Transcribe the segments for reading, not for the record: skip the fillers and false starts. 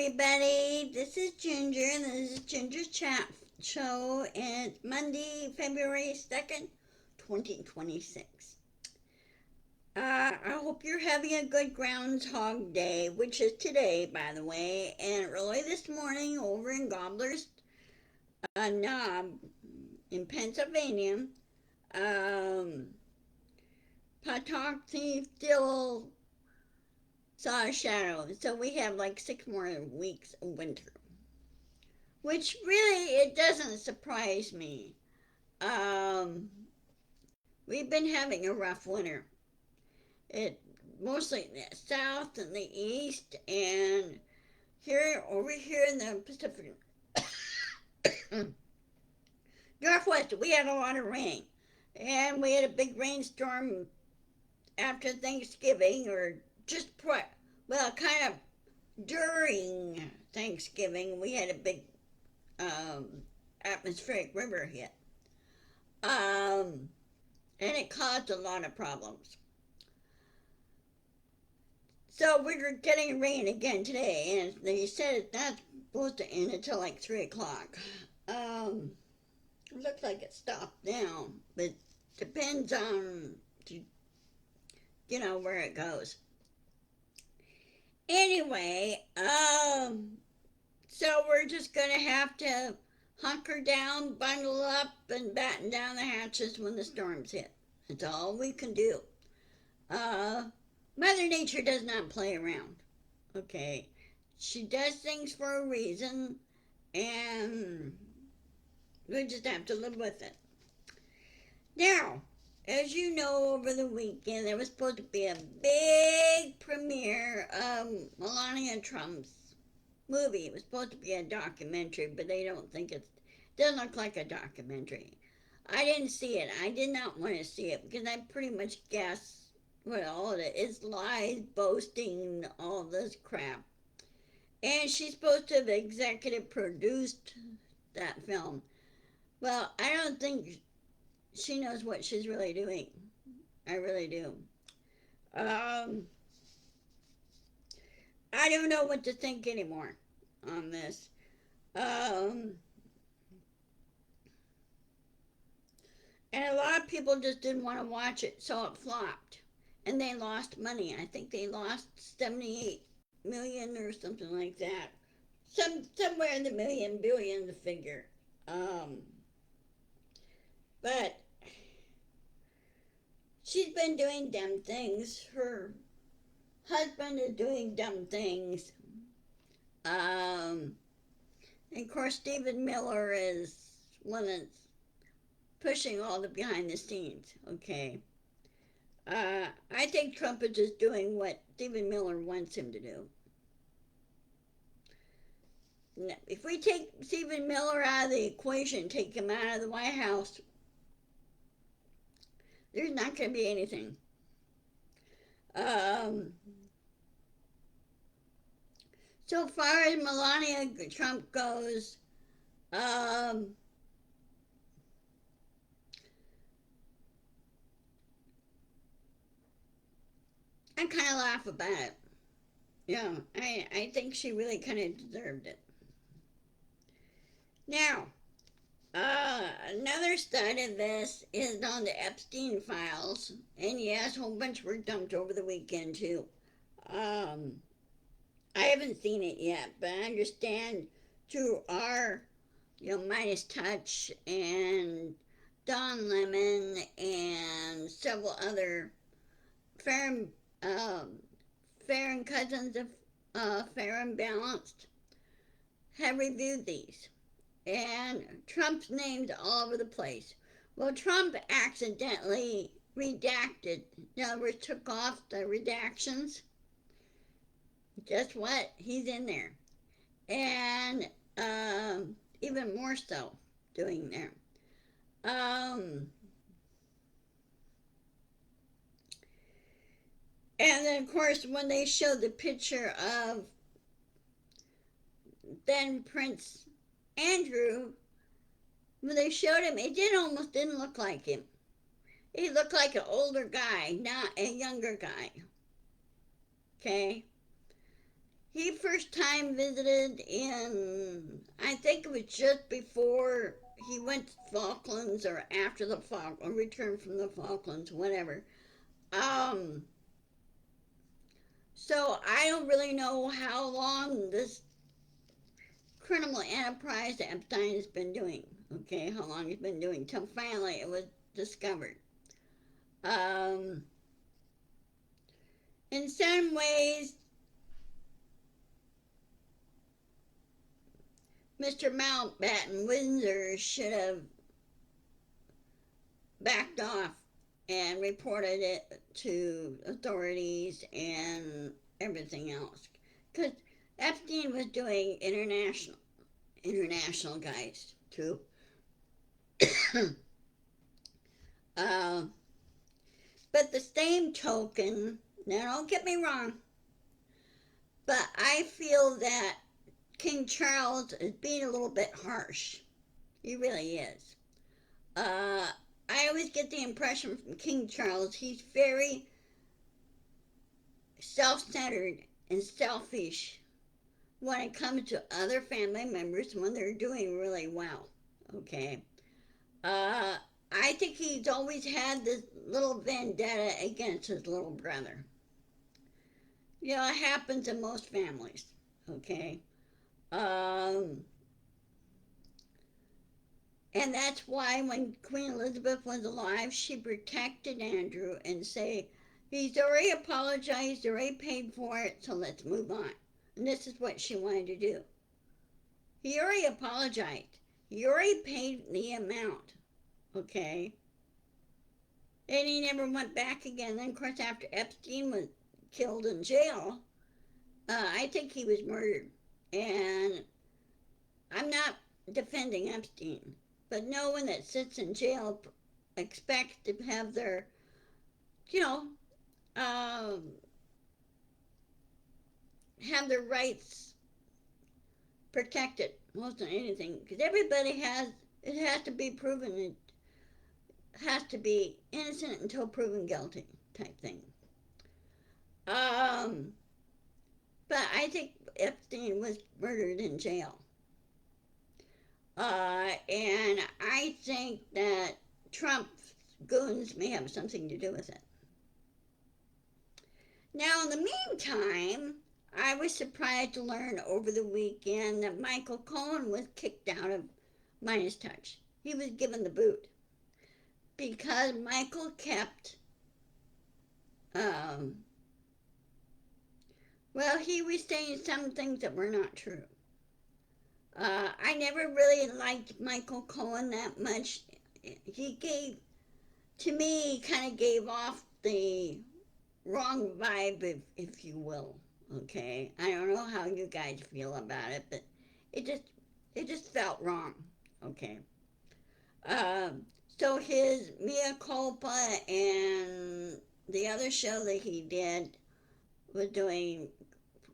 everybody. This is Ginger, and this is Ginger's Chat Show. And it's Monday, February 2nd, 2026. I hope you're having a good Groundhog Day, which is today, by the way. And early this morning, over in Gobbler's Knob in Pennsylvania, um, Pawtuxet still saw a shadow. So we have like 6 more weeks of winter. Which really, it doesn't surprise me. Um, we've been having a rough winter. It mostly in the south and the east, and over here in the Pacific Northwest, we had a lot of rain, and we had a big rainstorm after Thanksgiving, or just kind of during Thanksgiving. We had a big um, atmospheric river hit. Um, and it caused a lot of problems. So we're getting rain again today, and they said it's not supposed to end until like 3 o'clock. It looks like it stopped now, but depends on, where it goes. Anyway, so we're just gonna have to hunker down, bundle up, and batten down the hatches when the storms hit. That's all we can do. Uh, Mother Nature does not play around. Okay, she does things for a reason, and we just have to live with it. Now, as you know, over the weekend there was supposed to be a big premiere of Melania Trump's movie. It was supposed to be a documentary, but they don't think it doesn't look like a documentary. I didn't see it. I did not want to see it because I pretty much guessed what all it is: lies, boasting, all this crap. And she's supposed to have executive produced that film. Well, I don't think she knows what she's really doing. I really do. Um, I don't know what to think anymore on this. Um, and a lot of people just didn't want to watch it, so it flopped. And they lost money. I think they lost 78 million or something like that. Somewhere in the million billion figure. Um, but she's been doing dumb things. Her husband is doing dumb things. And of course, Stephen Miller is one that's pushing all the behind the scenes. Okay. I think Trump is just doing what Stephen Miller wants him to do. If we take Stephen Miller out of the equation, take him out of the White House, there's not going to be anything. So far as Melania Trump goes, I kind of laugh about it. Yeah, I think she really kind of deserved it. Now, another study of this is on the Epstein files, and yes, a whole bunch were dumped over the weekend too. Um, I haven't seen it yet, but I understand through our, Minus Touch and Don Lemon and several other fair, um, fair and cousins of Fair and Balanced have reviewed these. And Trump's named all over the place. Well, Trump accidentally redacted, in other words, took off the redactions. Guess what? He's in there. And even more so doing there. Um, and then, of course, when they showed the picture of then Prince Andrew, when they showed him, it almost didn't look like him. He looked like an older guy, not a younger guy. Okay? he first time visited in, I think it was just before he went to Falklands or after the Falklands, returned from the Falklands, whatever. Um, so I don't really know how long this criminal enterprise that Epstein has been doing. Okay, how long he's been doing till finally it was discovered. Um, in some ways, Mr. Mountbatten Windsor should have backed off and reported it to authorities and everything else. Because Epstein was doing international guys too. uh, but the same token, now don't get me wrong, but I feel that King Charles is being a little bit harsh. He really is. Uh, I always get the impression from King Charles he's very self-centered and selfish when it comes to other family members when they're doing really well. Okay. Uh, I think he's always had this little vendetta against his little brother. You know, it happens in most families. Okay. Um, and that's why when Queen Elizabeth was alive, she protected Andrew and say, he's already apologized, already paid for it, so let's move on. And this is what she wanted to do. He already apologized. He already paid the amount. Okay. And he never went back again. Then, of course, after Epstein was killed in jail, I think he was murdered. And I'm not defending Epstein, but no one that sits in jail expects to have their, you know, um, have their rights protected more than anything. Because everybody has, it has to be proven, it has to be innocent until proven guilty type thing. Um, but I think Epstein was murdered in jail. And I think that Trump's goons may have something to do with it. Now, in the meantime, I was surprised to learn over the weekend that Michael Cohen was kicked out of Midas Touch. He was given the boot because Michael kept, um, well, he was saying some things that were not true. I never really liked Michael Cohen that much. He gave, to me, kind of gave off the wrong vibe, if you will. Okay, I don't know how you guys feel about it, but it just it just felt wrong. Okay. Um, so his Mea Culpa and the other show that he did was doing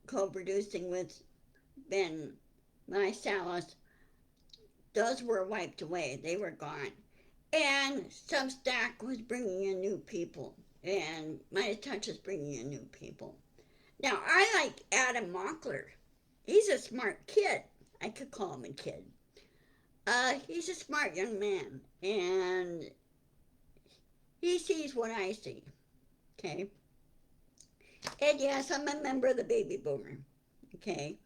co-producing with Ben Mysalis, those were wiped away. They were gone. And Substack was bringing in new people. And Midas Touch is bringing in new people. Now, I like Adam Mockler. He's a smart kid. I could call him a kid. He's a smart young man. And he sees what I see. Okay? And yes, I'm a member of the baby boomer. Okay?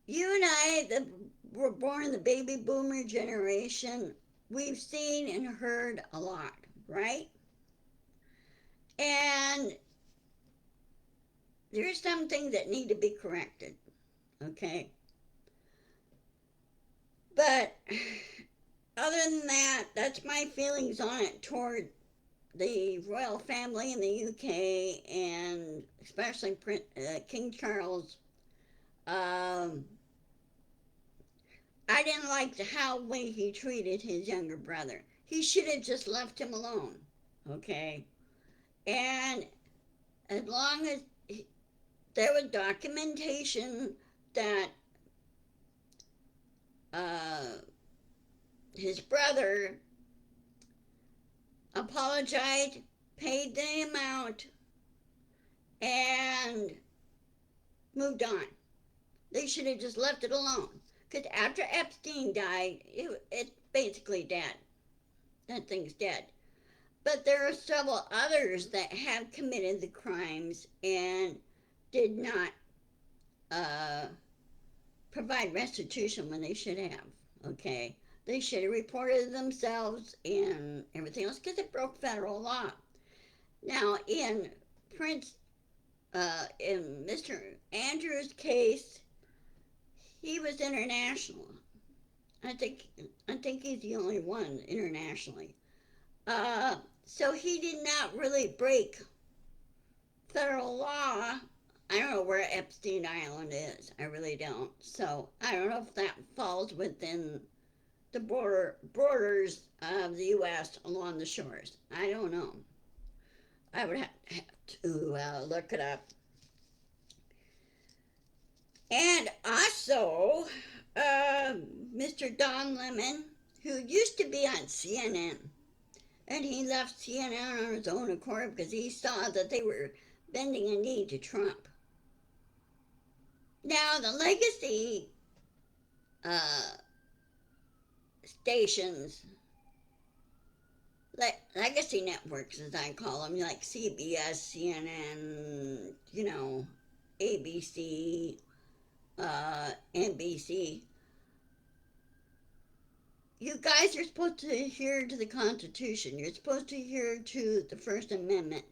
You and I that were born in the baby boomer generation, we've seen and heard a lot, right? And there's some things that need to be corrected, okay? But other than that, that's my feelings on it toward the royal family in the UK and especially King Charles. Um, I didn't like how way he treated his younger brother. He should have just left him alone, okay? And as long as there was documentation that uh, his brother apologized, paid the amount, and moved on. They should have just left it alone. Because after Epstein died, it's basically dead. That thing's dead. But there are several others that have committed the crimes and did not uh, provide restitution when they should have. Okay? They should have reported themselves and everything else because it broke federal law. Now, Prince, in Mr. Andrews' case, he was international. I think I think he's the only one internationally. Uh, so he did not really break federal law. I don't know where Epstein Island is. I really don't. So I don't know if that falls within the borders of the U.S. along the shores. I don't know. I would have to look it up. And also, Mr. Don Lemon, who used to be on CNN, and he left CNN on his own accord because he saw that they were bending a knee to Trump. Now, the legacy uh, stations, legacy networks, as I call them, like CBS, CNN, ABC, NBC, you guys are supposed to adhere to the Constitution. You're supposed to adhere to the First Amendment.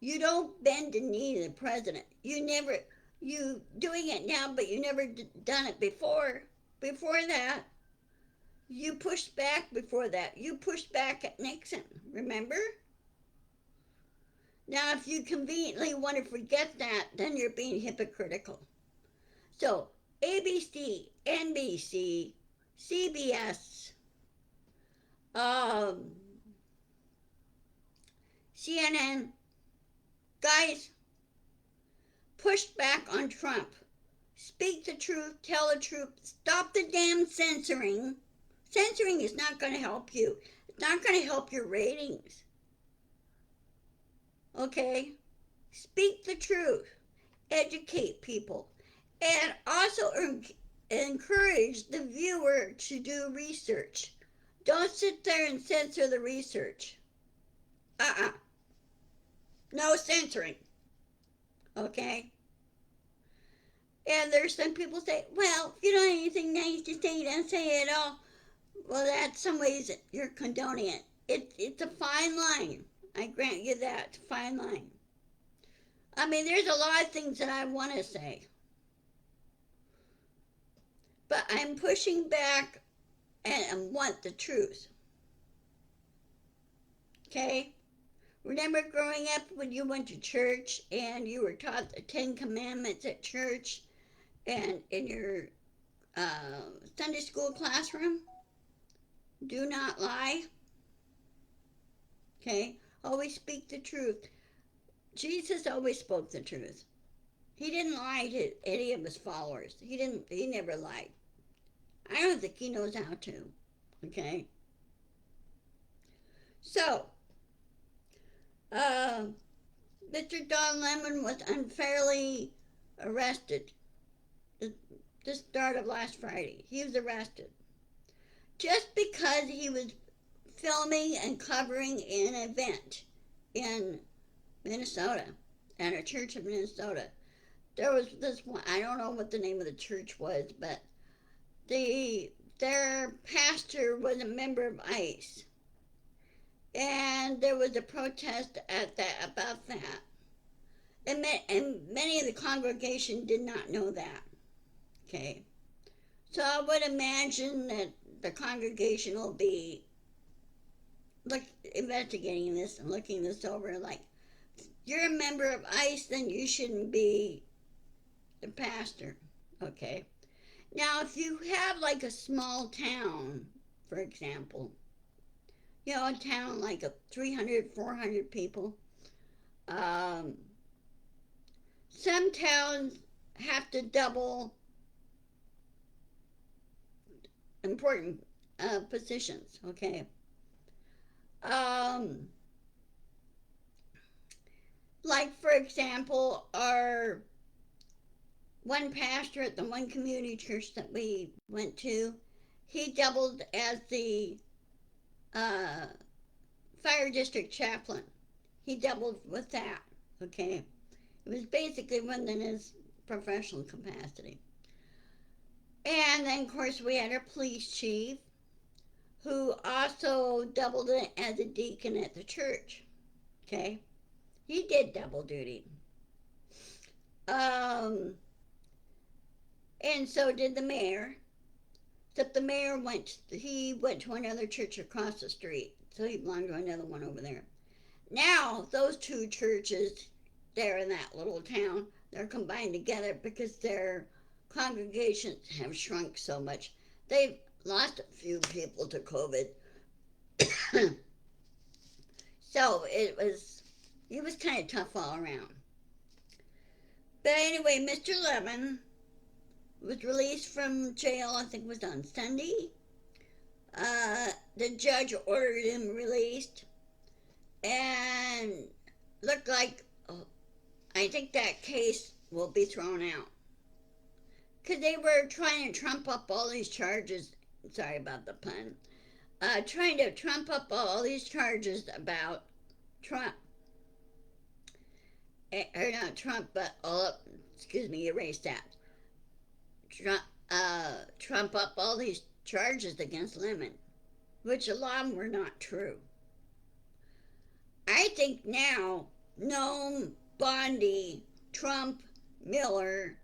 You don't bend the knee to the president. You doing it now, but you never done it before. Before that, you pushed back before that. You pushed back at Nixon, remember? Now, if you conveniently want to forget that, then you're being hypocritical. So, ABC, NBC, CBS, um, CNN, guys, pushed back on Trump. Speak the truth, tell the truth, stop the damn censoring. Censoring is not going to help you. It's not going to help your ratings. Okay? Speak the truth. Educate people. And also encourage the viewer to do research. Don't sit there and censor the research. No censoring. Okay? And there's some people say, well, if you don't have anything nice to say, don't say it all. Well, that's some ways you're condoning it. It's a fine line. I grant you that. It's a fine line. I mean, there's a lot of things that I want to say. But I'm pushing back and want the truth. Okay? Remember growing up when you went to church and you were taught the 10 Commandments at church and in your Sunday school classroom? Do not lie. Okay? Always speak the truth. Jesus always spoke the truth. He didn't lie to any of his followers. He never lied. I don't think he knows how to. Okay? So, Mr. Don Lemon was unfairly arrested the start of last Friday. He was arrested just because he was filming and covering an event in Minnesota, at a church in Minnesota. There was this one, I don't know what the name of the church was, but their pastor was a member of ICE. And there was a protest about that. And many of the congregation did not know that. Okay. So I would imagine that the congregation will be investigating this and looking this over like, you're a member of ICE, then you shouldn't be the pastor. Okay. Now, if you have like a small town, for example, a town like 300, 400 people, some towns have to double important positions, okay? Like, for example, our one pastor at the one community church that we went to, he doubled as the uh, fire district chaplain. He doubled with that. Okay, it was basically within his professional capacity. And then, of course, we had our police chief, who also doubled it as a deacon at the church. Okay, he did double duty. Um, and so did the mayor. Except the mayor he went to another church across the street, so he belonged to another one over there. Now those two churches there in that little town, they're combined together because their congregations have shrunk so much. They've lost a few people to COVID. So it was kind of tough all around. But anyway, Mr. Levin was released from jail, I think it was on Sunday. The judge ordered him released, and looked like, I think that case will be thrown out. Because they were trying to trump up all these charges. Sorry about the pun. Trying to trump up all these charges about Trump. Or not Trump, but, excuse me, erase that. Trump up all these charges against Lemon, which a lot of them were not true. I think now Noam, Bondi, Trump, Miller,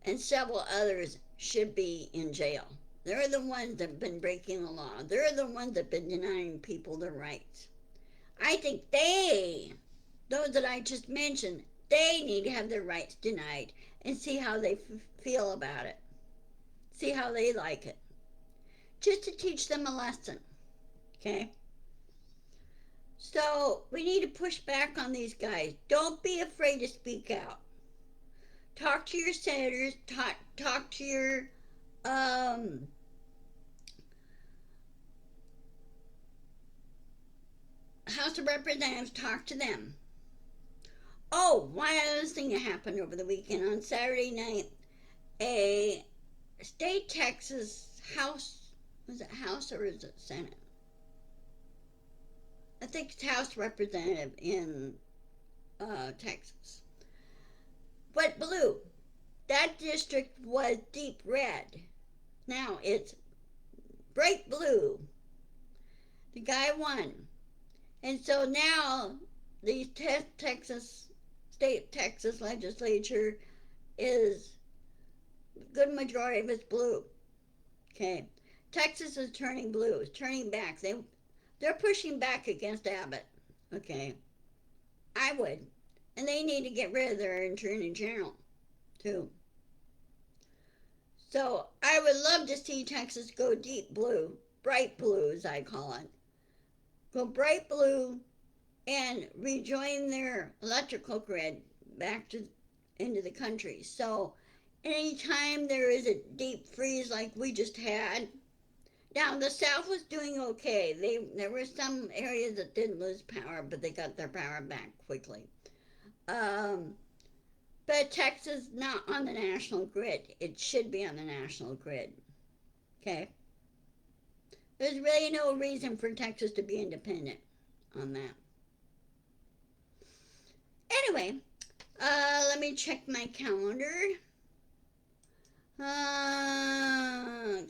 and several others should be in jail. They're the ones that have been breaking the law. They're the ones that have been denying people their rights. I think those that I just mentioned, they need to have their rights denied and see how they feel about it. See how they like it. Just to teach them a lesson. Okay? So we need to push back on these guys. Don't be afraid to speak out. Talk to your senators. Talk to your House of Representatives. Talk to them. Oh, one other thing that happened over the weekend. On Saturday night, a state Texas House, was it House or is it Senate? I think it's House Representative in Texas. Went blue. That district was deep red. Now it's bright blue. The guy won. And so now the state Texas legislature is, a good majority of it's blue. Okay. Texas is turning blue. It's turning back. They're pushing back against Abbott. Okay. I would. And they need to get rid of their attorney general, too. So I would love to see Texas go deep blue, bright blue as I call it. Go bright blue and rejoin their electrical grid back into the country. So anytime there is a deep freeze like we just had, now the South was doing okay. There were some areas that didn't lose power, but they got their power back quickly. But Texas not on the national grid. It should be on the national grid. Okay? There's really no reason for Texas to be independent on that. Anyway, let me check my calendar.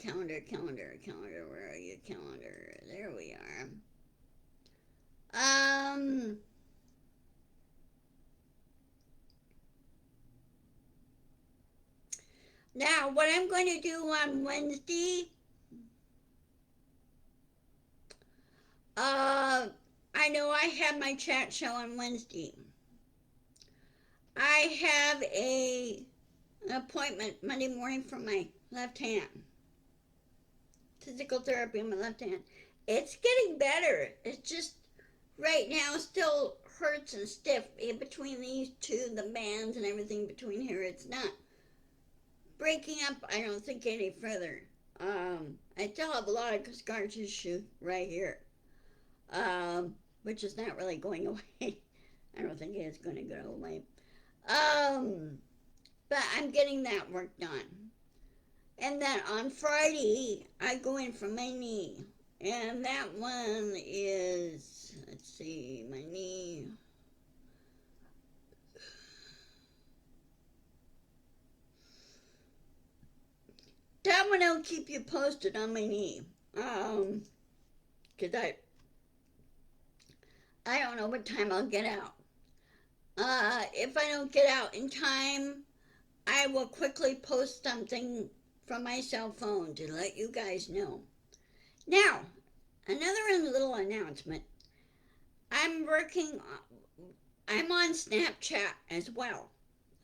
Calendar, where are you, calendar? There we are. Now, what I'm going to do on Wednesday, I know I have my chat show on Wednesday. I have an appointment Monday morning for my left hand. Physical therapy on my left hand. It's getting better. It's just right now still hurts and stiff in between these two, the bands and everything between here. It's not breaking up, I don't think, any further. I still have a lot of scar tissue right here, which is not really going away. I don't think it's going to go away. But but I'm getting that work done. And then on Friday, I go in for my knee. And that one is, let's see, my knee. That one I'll keep you posted on my knee. Cause I don't know what time I'll get out. If I don't get out in time, I will quickly post something from my cell phone to let you guys know. Now, another little announcement. I'm working, I'm on Snapchat as well.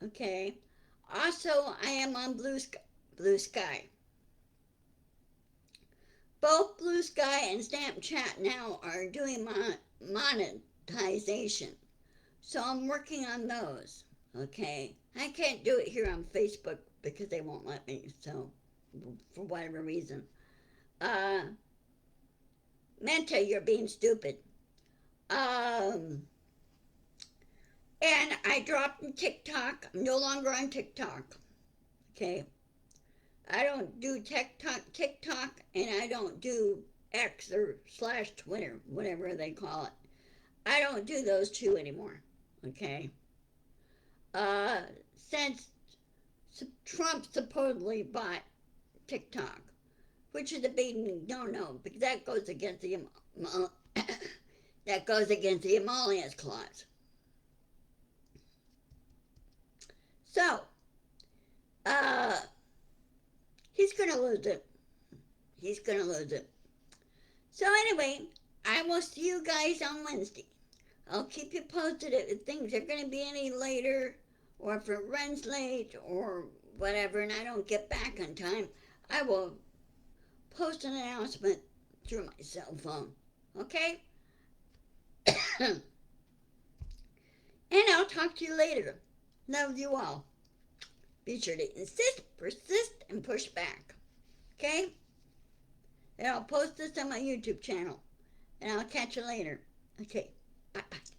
Okay. Also, I am on Blue Sky. Both Blue Sky and Snapchat now are doing monetization. So I'm working on those. Okay. I can't do it here on Facebook because they won't let me. So, for whatever reason. Menta, you're being stupid. And I dropped in TikTok. I'm no longer on TikTok. Okay. I don't do TikTok, and I don't do X or slash Twitter, whatever they call it. I don't do those two anymore. Okay. Uh, since Trump supposedly bought TikTok, which is a big no-no because that goes against the that goes against the Emollients Clause. So, uh, he's gonna lose it. He's gonna lose it. So anyway, I will see you guys on Wednesday. I'll keep you posted if things are gonna be any later, or if it runs late, or whatever, and I don't get back on time. I will post an announcement through my cell phone. Okay? And I'll talk to you later. Love you all. Be sure to insist, persist, and push back. Okay? And I'll post this on my YouTube channel. And I'll catch you later. Okay. Bye-bye.